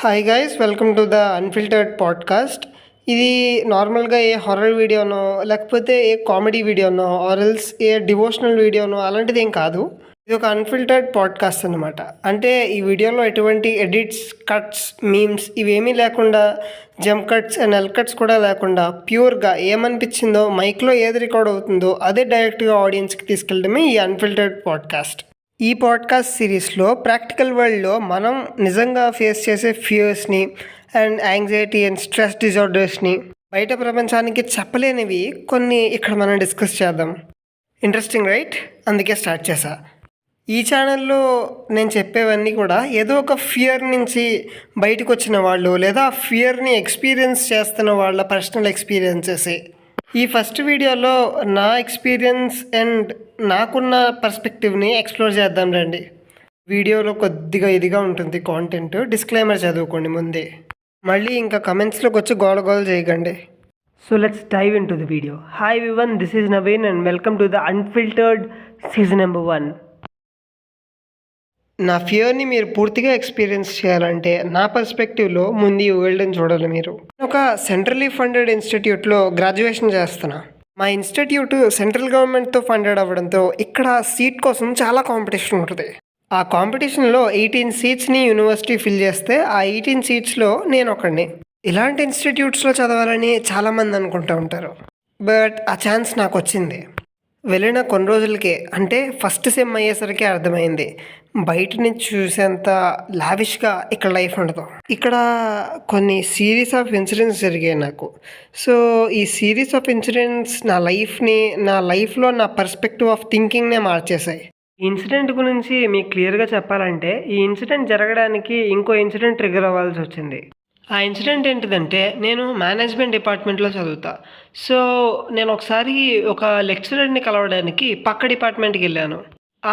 Hi guys, welcome to the unfiltered podcast. ఇది నార్మల్గా ఏ horror వీడియోనో లేకపోతే ఏ కామెడీ వీడియోనో ఆర్ఎల్స్ ఏ డివోషనల్ వీడియోనో అలాంటిది ఏం కాదు. ఇది ఒక అన్ఫిల్టర్డ్ పాడ్కాస్ట్ అనమాట. అంటే ఈ వీడియోలో ఎటువంటి ఎడిట్స్, కట్స్, మీమ్స్ ఇవేమీ లేకుండా, jump cuts and L cuts కూడా లేకుండా ప్యూర్గా ఏమనిపించిందో మైక్లో ఏది రికార్డ్ అవుతుందో అదే డైరెక్ట్గా ఆడియన్స్కి తీసుకెళ్ళడమే ఈ అన్ఫిల్టర్డ్ పాడ్కాస్ట్. ఈ పాడ్కాస్ట్ సిరీస్లో ప్రాక్టికల్ వరల్డ్లో మనం నిజంగా ఫేస్ చేసే ఫియర్స్ని అండ్ యాంగ్జైటీ అండ్ స్ట్రెస్ డిజార్డర్స్ని బయట ప్రపంచానికి చెప్పలేనివి కొన్ని ఇక్కడ మనం డిస్కస్ చేద్దాం. Interesting right? అందుకే స్టార్ట్ చేశా. ఈ ఛానల్లో నేను చెప్పేవన్నీ కూడా ఏదో ఒక ఫియర్ నుంచి బయటకు వచ్చిన వాళ్ళు లేదా ఫియర్ని ఎక్స్పీరియన్స్ చేస్తున్న వాళ్ళ పర్సనల్ ఎక్స్పీరియన్సెసే. ఈ ఫస్ట్ వీడియోలో నా ఎక్స్పీరియన్స్ అండ్ నాకున్న పర్స్పెక్టివ్ని ఎక్స్ప్లోర్ చేద్దాం రండి. వీడియోలో కొద్దిగా ఇదిగా ఉంటుంది కాంటెంట్, డిస్క్లైమర్ చదువుకోండి ముందే. మళ్ళీ ఇంకా కమెంట్స్లోకి వచ్చి గోల చేయకండి. So let's dive into the video. Hi everyone, this is Naveen and welcome to the unfiltered season number 1. నా ఫియర్ని మీరు పూర్తిగా ఎక్స్పీరియన్స్ చేయాలంటే నా పర్స్పెక్టివ్లో ముందు ఈ వరల్డ్ని చూడాలి మీరు. ఒక సెంట్రలీ ఫండెడ్ ఇన్స్టిట్యూట్లో గ్రాడ్యుయేషన్ చేస్తున్నా. మా ఇన్స్టిట్యూట్ సెంట్రల్ గవర్నమెంట్తో ఫండెడ్ అవ్వడంతో ఇక్కడ సీట్ కోసం చాలా కాంపిటీషన్ ఉంటుంది. ఆ కాంపిటీషన్లో 18 సీట్స్ని యూనివర్సిటీ ఫిల్ చేస్తే ఆ 18 సీట్స్లో నేను ఒకడిని. ఇలాంటి ఇన్స్టిట్యూట్స్లో చదవాలని చాలామంది అనుకుంటూ ఉంటారు. బట్ ఆ ఛాన్స్ నాకు వచ్చింది. వెళ్ళిన కొన్ని రోజులకే, అంటే ఫస్ట్ సెమ్ అయ్యేసరికి అర్థమైంది బయట నుంచి చూసేంత లావిష్గా ఇక్కడ లైఫ్ ఉండదు. ఇక్కడ కొన్ని సిరీస్ ఆఫ్ ఇన్సిడెంట్స్ జరిగాయి నాకు. సో ఈ సిరీస్ ఆఫ్ ఇన్సిడెంట్స్ నా లైఫ్లో నా పర్స్పెక్టివ్ ఆఫ్ థింకింగ్నే మార్చేశాయి. ఈ ఇన్సిడెంట్ గురించి మీకు క్లియర్గా చెప్పాలంటే, ఈ ఇన్సిడెంట్ జరగడానికి ఇంకో ఇన్సిడెంట్ ట్రిగర్ అవ్వాల్సి వచ్చింది. ఆ ఇన్సిడెంట్ ఏంటిదంటే, నేను మేనేజ్మెంట్ డిపార్ట్మెంట్లో చదువుతా. సో నేను ఒకసారి ఒక లెక్చరర్ని కలవడానికి పక్క డిపార్ట్మెంట్కి వెళ్ళాను.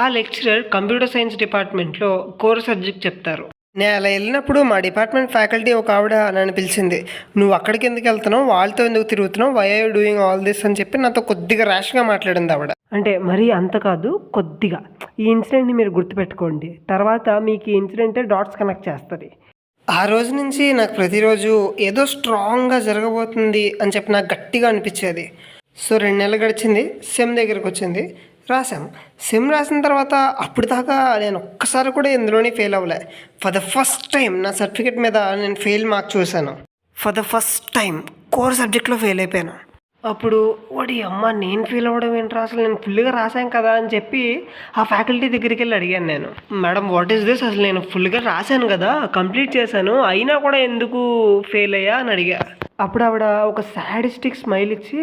ఆ లెక్చరర్ కంప్యూటర్ సైన్స్ డిపార్ట్మెంట్లో కోర్ సబ్జెక్ట్ చెప్తారు. నేను అలా వెళ్ళినప్పుడు మా డిపార్ట్మెంట్ ఫ్యాకల్టీ ఒక ఆవిడ నన్ను పిలిచింది. నువ్వు అక్కడికి ఎందుకు వెళ్తున్నావు, వాళ్ళతో ఎందుకు తిరుగుతున్నావు, why are you doing all this అని చెప్పి నాతో కొద్దిగా ర్యాష్గా మాట్లాడింది ఆవిడ. అంటే మరీ అంత కాదు, కొద్దిగా. ఈ ఇన్సిడెంట్ని మీరు గుర్తుపెట్టుకోండి, తర్వాత మీకు ఈ ఇన్సిడెంటే డాట్స్ కనెక్ట్ చేస్తుంది. ఆ రోజు నుంచి నాకు ప్రతిరోజు ఏదో స్ట్రాంగ్గా జరగబోతుంది అని చెప్పి నాకు గట్టిగా అనిపించేది. సో 2 నెలలు గడిచింది, సెమ్ దగ్గరికి వచ్చింది, రాసాం. సెమ్ రాసిన తర్వాత అప్పుడు దాకా నేను ఒక్కసారి కూడా ఇందులోనే ఫెయిల్ అవ్వలే. ఫర్ ద ఫస్ట్ టైం నా సర్టిఫికేట్ మీద నేను ఫెయిల్ మార్క్ చూశాను. For the first time core సబ్జెక్ట్లో ఫెయిల్ అయిపోయాను. అప్పుడు వాడి అమ్మ, నేను ఫెయిల్ అవ్వడం ఏంట్రా, అసలు నేను ఫుల్గా రాశాను కదా అని చెప్పి ఆ ఫ్యాకల్టీ దగ్గరికి వెళ్ళి అడిగాను నేను. మేడం, వాట్ ఈస్ దిస్, అసలు నేను ఫుల్గా రాశాను కదా, కంప్లీట్ చేశాను, అయినా కూడా ఎందుకు ఫెయిల్ అయ్యా అని అడిగా. అప్పుడు ఆవిడ ఒక సాడిస్టిక్ స్మైల్ ఇచ్చి,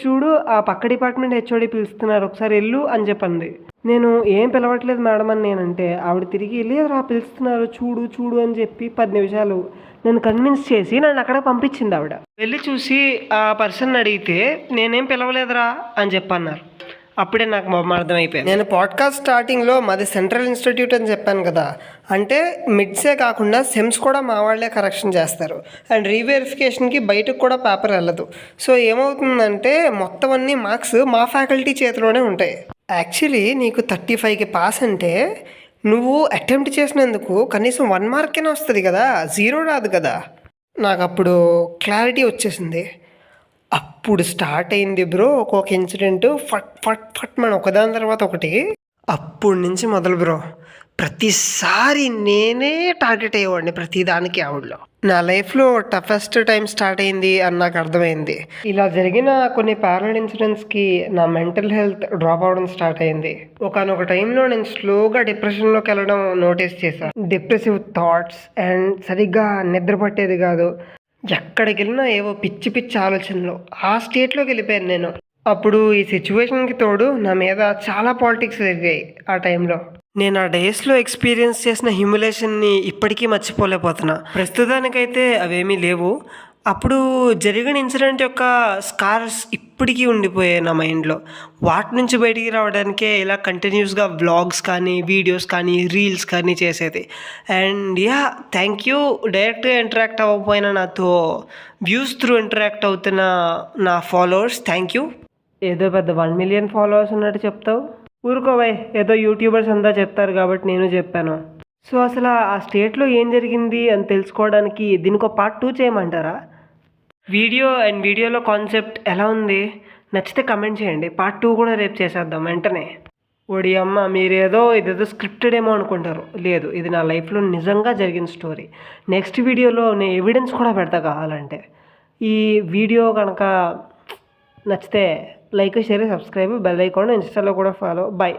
చూడు ఆ పక్క డిపార్ట్మెంట్ హెచ్ఓడి పిలుస్తున్నారు, ఒకసారి వెళ్ళు అని చెప్పింది. నేను ఏం పిలవట్లేదు మేడం అని నేనంటే, ఆవిడ తిరిగి లేదురా పిలుస్తున్నారు చూడు చూడు అని చెప్పి 10 నిమిషాలు నన్ను కన్విన్స్ చేసి నన్ను అక్కడ పంపించింది ఆవిడ. వెళ్ళి చూసి ఆ పర్సన్ అడిగితే నేనేం పిలవలేదురా అని చెప్పన్నారు. అప్పుడే నాకు అర్థమైపోయింది. నేను పాడ్కాస్ట్ స్టార్టింగ్లో మాది సెంట్రల్ ఇన్స్టిట్యూట్ అని చెప్పాను కదా, అంటే మిడ్సే కాకుండా సెమ్స్ కూడా మా వాళ్ళే కరెక్షన్ చేస్తారు అండ్ రీవెరిఫికేషన్కి బయటకు కూడా పేపర్ వెళ్ళదు. సో ఏమవుతుందంటే మొత్తం అన్ని మార్క్స్ మా ఫ్యాకల్టీ చేతిలోనే ఉంటాయి. యాక్చువల్లీ నీకు 35కి పాస్ అంటే నువ్వు అటెంప్ట్ చేసినందుకు కనీసం 1 మార్కేనా వస్తుంది కదా, 0 రాదు కదా. నాకు అప్పుడు క్లారిటీ వచ్చేసింది. అప్పుడు స్టార్ట్ అయింది బ్రో ఒక్కొక్క ఇన్సిడెంట్, ఫట్ మనం ఒకదాని తర్వాత ఒకటి. అప్పటి నుంచి మొదలు బ్రో, ప్రతిసారి నేనే టార్గెట్ అయ్యేవాడిని ప్రతిదానికి ఆవిడలో. నా లైఫ్లో టఫెస్ట్ టైం స్టార్ట్ అయింది అని నాకు అర్థమైంది. ఇలా జరిగిన కొన్ని ప్యారలల్ ఇన్సిడెంట్స్కి నా మెంటల్ హెల్త్ డ్రాప్ అవ్వడం స్టార్ట్ అయింది. ఒకనొక టైంలో నేను స్లోగా డిప్రెషన్లోకి వెళ్ళడం నోటీస్ చేశాను. డిప్రెసివ్ థాట్స్ అండ్ సరిగ్గా నిద్ర పట్టేది కాదు. ఎక్కడికి వెళ్ళినా ఏవో పిచ్చి పిచ్చి ఆలోచనలు, ఆ స్టేట్లోకి వెళ్ళిపోయాను నేను. అప్పుడు ఈ సిచ్యువేషన్కి తోడు నా మీద చాలా పాలిటిక్స్ జరిగాయి ఆ టైంలో. నేను ఆ డేస్లో ఎక్స్పీరియన్స్ చేసిన హ్యూమిలేషన్ని ఇప్పటికీ మర్చిపోలేకపోతున్నా. ప్రస్తుతానికైతే అవేమీ లేవు. అప్పుడు జరిగిన ఇన్సిడెంట్ యొక్క స్కార్స్ ఇప్పటికీ ఉండిపోయాయి నా మైండ్లో. వాటి నుంచి బయటికి రావడానికే ఇలా కంటిన్యూస్గా వ్లాగ్స్ కానీ, వీడియోస్ కానీ, రీల్స్ కానీ చేసేది. And thank you. డైరెక్ట్గా ఇంటరాక్ట్ అవ్వకపోయినా నాతో వ్యూస్ త్రూ ఇంటరాక్ట్ అవుతున్న నా ఫాలోవర్స్, థ్యాంక్ యూ. ఏదో పెద్ద 1 మిలియన్ ఫాలోవర్స్ ఉన్నట్టు చెప్తావు, ఊరుకోవై, ఏదో యూట్యూబర్స్ అంతా చెప్తారు కాబట్టి నేను చెప్పాను. సో అసలు ఆ స్టేట్‌లో ఏం జరిగింది అని తెలుసుకోవడానికి దీనికో పార్ట్ 2 చేయమంటారా? వీడియోలో కాన్సెప్ట్ ఎలా ఉంది? నచ్చితే కమెంట్ చేయండి. పార్ట్ 2 కూడా రేపు చేసేద్దాం వెంటనే. ఓడియమ్మ! ఇదేదో స్క్రిప్టెడ్ ఏమో అనుకుంటారు. లేదు, ఇది నా లైఫ్‌లో నిజంగా జరిగిన స్టోరీ. నెక్స్ట్ వీడియోలో నేను ఎవిడెన్స్ కూడా పెడతా కావాలంటే. ఈ వీడియో గనక నచ్చితే like, share, subscribe, bell icon, ఇన్‌స్టాలో కూడా ఫాలో. బై.